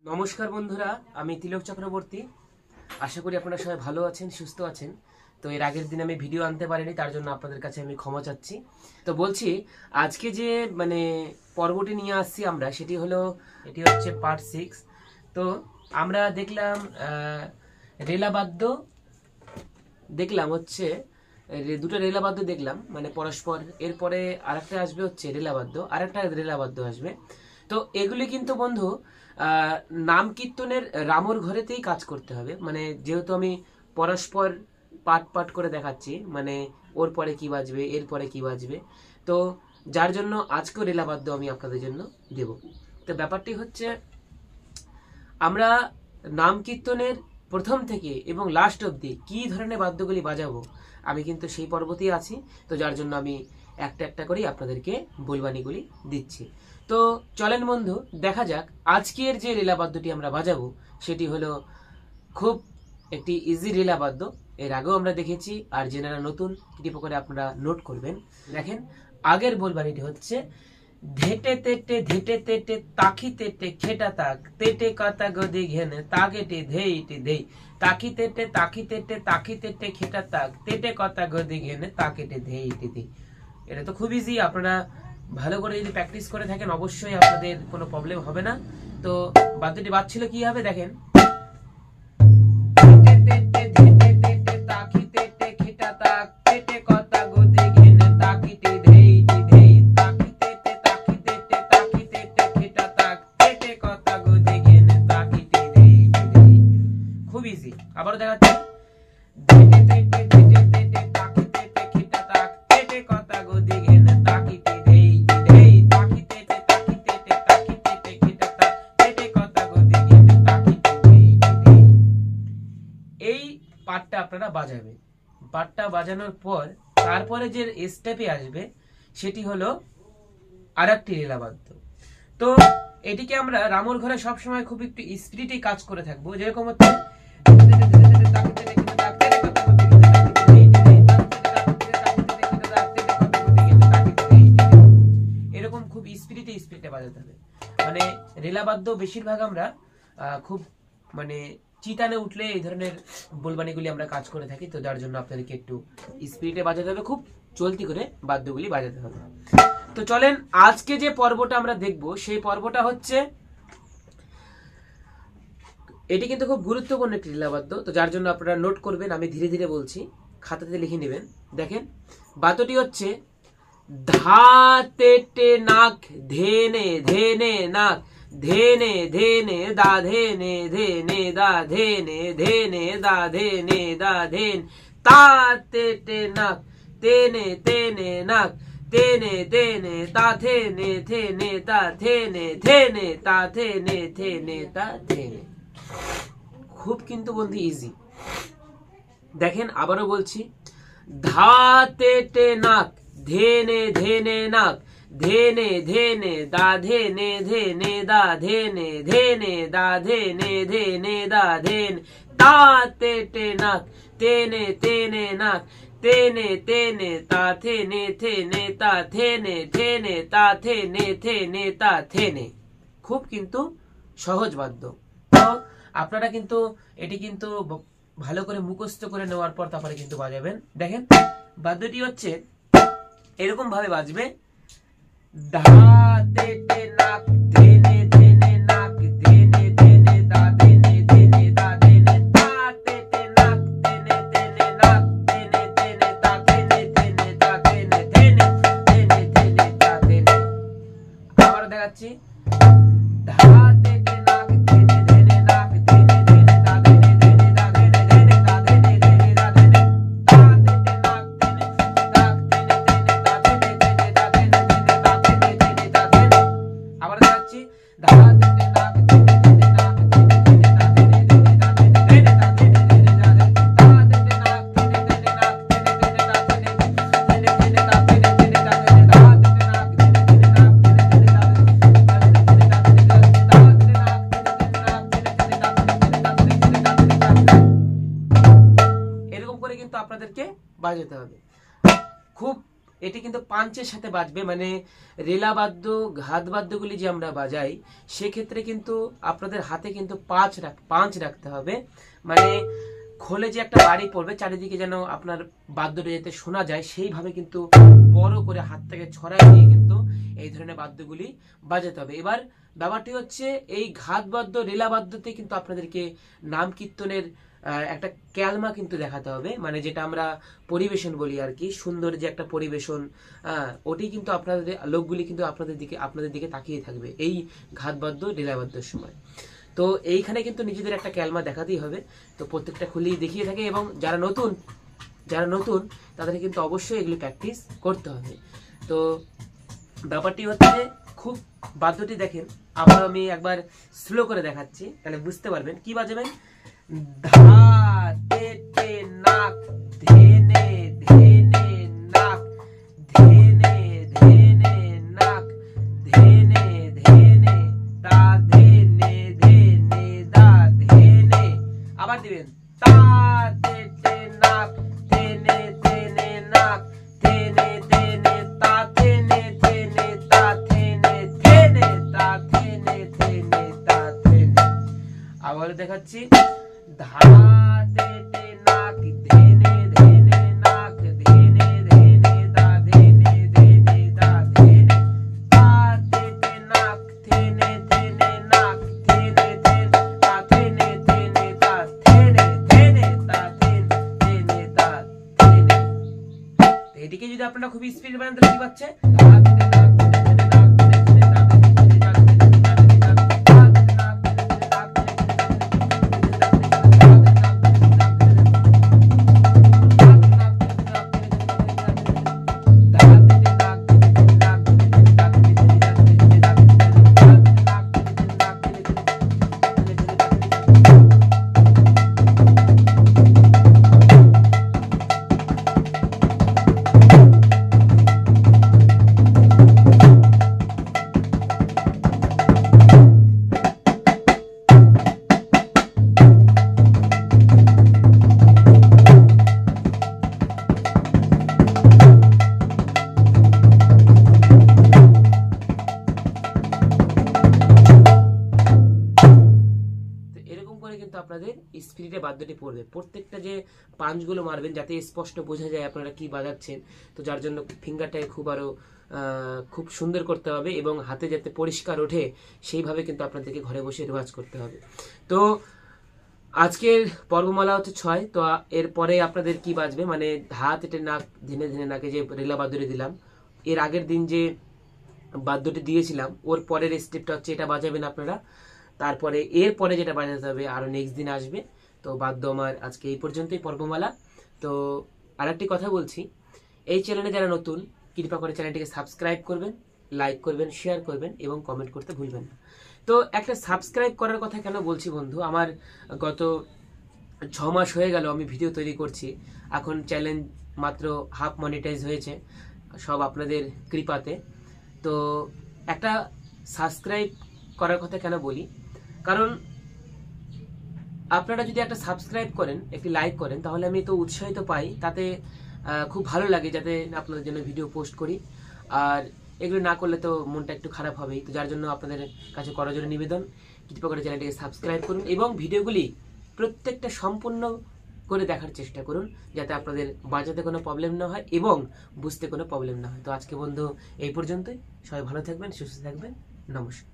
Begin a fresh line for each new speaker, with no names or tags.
নমস্কার বন্ধুরা, আমি তিলক চক্রবর্তী। আশা করি আপনারা সবাই ভালো আছেন, সুস্থ আছেন। তো এর আগের দিন আমি ভিডিও আনতে পারিনি, তার জন্য আপনাদের কাছে আমি ক্ষমা চাচ্ছি। তো বলছি, আজকে যে পর্বটি নিয়ে আসছি আমরা, এটি হচ্ছে পার্ট 6। তো আমরা দেখলাম রেলাবাদ্য, দেখলাম হচ্ছে দুটো রেলাবাদ্য দেখলাম, পরস্পর। এরপরে আরেকটা আসবে হচ্ছে আরেকটা রেলাবাদ্য আসবে। তো এগুলি কিন্তু বন্ধু নাম কীর্তনের রামর ঘরেতেই কাজ করতে হবে। যেহেতু আমি পরস্পর পাট পাট করে দেখাচ্ছি, ওর পরে কি বাজবে, এর পরে কি বাজবে, তো যার জন্য আজকেও রেলাবাদ্য আমি আপনাদের জন্য দেব। তো ব্যাপারটি হচ্ছে, আমরা নাম কীর্তনের প্রথম থেকে এবং লাস্ট অবধি কি ধরনের বাদ্যগুলি বাজাবো, আমি কিন্তু সেই পর্বতেই আছি। তো যার জন্য আমি একটা একটা করেই আপনাদেরকে বলবানিগুলি দিচ্ছি। তো চলেন বন্ধু, দেখা যাক আজকের যে রেলাবাদ্যটি আমরা বাজাবো সেটি হলো খুব একটি ইজি রেলাবাদ্য। এর আগেও আমরা দেখেছি, আর যেনারা নতুন কৃপা করে আপনারা নোট করবেন। দেখেন, আগের বলবানিটি হচ্ছে ধেটে তেটে ধেটে তেটে তাকি তেটে খেটা তাক তেটে কাতা গদি ঘেনে তাগেটে ধেইটে ধেই তাকি তেটে তাকি তেটে খেটা তাক তেটে কাতা গদি ঘেনে তাকেটে ধেইটে ধেই। এটা তো খুব ইজি। আপনারা ভালো করে যদি প্র্যাকটিস করে থাকেন, অবশ্যই আপনাদের কোনো প্রবলেম হবে না। তো বাদ্যটি বাজছিল কি হবে দেখেন, খুব ইজি। আবারও দেখাচ্ছি, পাটটা আপনারা বাজাবেন। পাটটা বাজানোর পর তারপরে যে স্টেপে আসবে সেটি হলো আরেকটি রেলাবাদ্য। তো এটিকে আমরা রামর ঘরে সবসময় খুব একটু স্পিরিটে কাজ করে থাকবো। যেরকম হচ্ছে এরকম খুব স্পিরিটে বাজাতে হবে। রেলাবাদ্য বেশিরভাগ আমরা খুব চিতানে উঠলে এই ধরনের বলবানিগুলি আমরা কাজ করে থাকি। তো যার জন্য আপনাদেরকে একটু স্পিরিটে বাজাতে হবে, খুব চলতি করে বাদ্যগুলি বাজাতে হবে। তো চলেন, আজকে যে পর্বটা আমরা দেখব সেই পর্বটা হচ্ছে, এটি কিন্তু খুব গুরুত্বপূর্ণ একটি রেলাবাদ্য। তো যার জন্য আপনারা নোট করবেন, আমি ধীরে ধীরে বলছি, খাতাতে লিখে নেবেন। দেখেন, বাদ্যটি হচ্ছে ধা তেটে নাক ধেনে ধেনে নাক ধেনে ধেনে দা ধেনে ধেনে দা ধেনে ধেনে দা ধেনে দা ধেন তা তেটে নাক তেনে তেনে নাক তেনে তেনে তা থেনে থেনে তা থেনে থেনে তা থেনে থেনে তা থেনে। খুব কিন্তু বন্ধু ইজি। দেখেন, আবারও বলছি, ধা তেটে নাক ধেনে ধেনে নাক ধেনে ধেনে দা ধেনে ধেনে দা ধেনে ধেনে দা ধেনে ধেনে দা ধেন তা তেটে নাক তেনে তেনে নাক তেনে তেনে তা থেনে থেনে তা থেনে থেনে তা থেনে থেনে তা থেনে। খুব কিন্তু সহজ বাদ্য। তো আপনারা কিন্তু এটি কিন্তু ভালো করে মুখস্থ করে নেওয়ার পর তারপরে কিন্তু বাজাবেন। দেখেন, বাদ্যটি হচ্ছে এরকম ভাবে বাজবে, ধা তেটে নাক ধেনে ধেনে নাক ধেনে ধেনে দা ধেনে ধেনে দা ধেনে তা তেটে নাক ধেনে ধেনে নাক ধেনে ধেনে দা ধেনে ধেনে দা ধেনে ধেনে ধেনে ধেনে দা ধেনে। আবার দেখাচ্ছি, ধা তেটে নাক ধেনে ধেনে নাক ধেনে ধেনে দা ধেনে ধেনে দা ধেনে ধেনে দা ধেনে ধেনে দা ধেনে তা তেটে নাক ধেনে নাক ধেনে ধেনে দা ধেনে ধেনে দা ধেনে ধেনে দা ধেনে ধেনে দা ধেনে। আবার দেখাচ্ছি, ধা তেটে নাক ধেনে ধেনে নাক ধেনে ধেনে দা ধেনে ধেনে দা ধেনে ধেনে দা ধেনে ধেনে দা ধেনে তা তেটে নাক ধেনে ধেনে নাক ধেনে ধেনে দা ধেনে ধেনে ধেনে দা ধেনে ধেনে দা ধেনে ধা তেটে নাক ধেনে ধেনে নাক ধেনে ধেনে দা ধেনে এরকম করে কিন্তু আপনাদেরকে বাজাতে হবে। খুব এটি কিন্তু পাঞ্চের সাথে বাজবে, মানে রেলা বাদ্য ঘাত বাদ্যগুলি যে আমরা বাজাই সেক্ষেত্রে কিন্তু আপনাদের হাতে কিন্তু পাঁচ রাখতে হবে, মানে খোলে যে একটা বাড়ি পড়বে চারিদিকে যেন আপনার বাদ্যটা যাতে শোনা যায় সেইভাবে কিন্তু বড় করে হাতটাকে ছড়াই দিয়ে কিন্তু এই ধরনের বাদ্যগুলি বাজাতে হবে। এবার ব্যাপারটি হচ্ছে এই ঘাত বাদ্য রেলা বাদ্যতে কিন্তু আপনাদেরকে নাম কীর্তনের একটা ক্যালমা কিন্তু দেখাতে হবে, মানে যেটা আমরা পরিবেশন বলি আর কি, সুন্দর যে একটা পরিবেশন, ওটি কিন্তু আপনাদের লোকগুলি কিন্তু আপনাদের দিকে তাকিয়ে থাকবে এই ঘাত বাদ্য রেলা বাদ্যের সময়। তো এইখানে কিন্তু নিজেদের একটা ক্যালমা দেখাতেই হবে। তো প্রত্যেকটা খুলেই দেখিয়ে থাকে, এবং যারা নতুন তাদের কিন্তু অবশ্যই এগুলি প্র্যাকটিস করতে হবে। তো ব্যাপারটি হচ্ছে খুব বাদ্যটি দেখেন, আবার আমি একবার স্লো করে দেখাচ্ছি তাহলে বুঝতে পারবেন। কি বাজাবেন? ধা তে তে নাক ধেনে ধেনে নাক ধেনে ধেনে নাক ধেনে ধেনে তা ধেনে ধেনে দা ধেনে। আবার দিবেন তা তে তে নাক ধেনে ধেনে নাক ধেনে ধেনে তা ধেনে ধেনে তা ধেনে ধেনে তা ধেনে ধেনে তা ধেনে। আবার দেখাচ্ছি ধা তে তে নাক ধেনে ধেনে নাক ধেনে ধেনে দা ধেনে ধেনে দা ধেনে তা তে তে নাক ধেনে ধেনে নাক ধেনে ধেনে তা ধেনে ধেনে দা ধেনে ধেনে তা ধেনে ধেনে দা ধেনে। এটিকে যদি আপনারা খুব স্পিড বানান তাহলে কি পাচ্ছে? ধা তে তে নাক ধেনে নাক ধেনে দা ধেনে দা কিন্তু আপনাদের স্পিরিটে বাদ্যটি পড়বে। প্রত্যেকটা যে পাঞ্চগুলো মারবেন যাতে স্পষ্ট বোঝা যায় আপনারা কি বাজাচ্ছেন, তো যার জন্য ফিঙ্গারটাকে খুব সুন্দর করতে হবে এবং হাতে যাতে পরিষ্কার ওঠে সেইভাবে কিন্তু আপনাদেরকে ঘরে বসে রেওয়াজ করতে হবে। তো আজকের পর্বমালা হচ্ছে 6। তো এরপরে আপনাদের কি বাজবে, মানে ধা তেটে নাক ধেনে ধেনে নাকে যে রেলা বাদ্যটি দিলাম, এর আগের দিন যে বাদ্যটি দিয়েছিলাম ওর পরের স্টেপটা হচ্ছে এটা বাজাবেন আপনারা। তারপরে এরপরে যেটা বাজাতে হবে আরো নেক্সট দিন আসবে। তো বাদ্য আমার আজকে এই পর্যন্তই পর্বমালা। তো আরেকটি কথা বলছি, এই চ্যানেলে যারা নতুন কৃপা করে চ্যানেলটিকে সাবস্ক্রাইব করবেন, লাইক করবেন, শেয়ার করবেন এবং কমেন্ট করতে ভুলবেন না। তো একটা সাবস্ক্রাইব করার কথা কেন বলছি বন্ধু, আমার গত 6 মাস হয়ে গেল আমি ভিডিও তৈরি করছি, এখন চ্যানেল মাত্র হাফ মনিটাইজ হয়েছে সব আপনাদের কৃপাতে। তো একটা সাবস্ক্রাইব করার কথা কেন বলি, কারণ আপনারা যদি একটা সাবস্ক্রাইব করেন, একটি লাইক করেন, তাহলে আমি তো উৎসাহিত পাই, তাতে খুব ভালো লাগে যাতে আপনাদের জন্য ভিডিও পোস্ট করি। আর এগুলো না করলে তো মনটা একটু খারাপ হবেই। তো যার জন্য আপনাদের কাছে করার জন্য নিবেদন, কৃপা করে চ্যানেলটিকে সাবস্ক্রাইব করুন এবং ভিডিওগুলি প্রত্যেকটা সম্পূর্ণ করে দেখার চেষ্টা করুন যাতে আপনাদের বাজাতে কোনো প্রবলেম না হয় এবং বুঝতে কোনো প্রবলেম না হয়। তো আজকে বন্ধু এই পর্যন্তই, সবাই ভালো থাকবেন, সুস্থ থাকবেন, নমস্কার।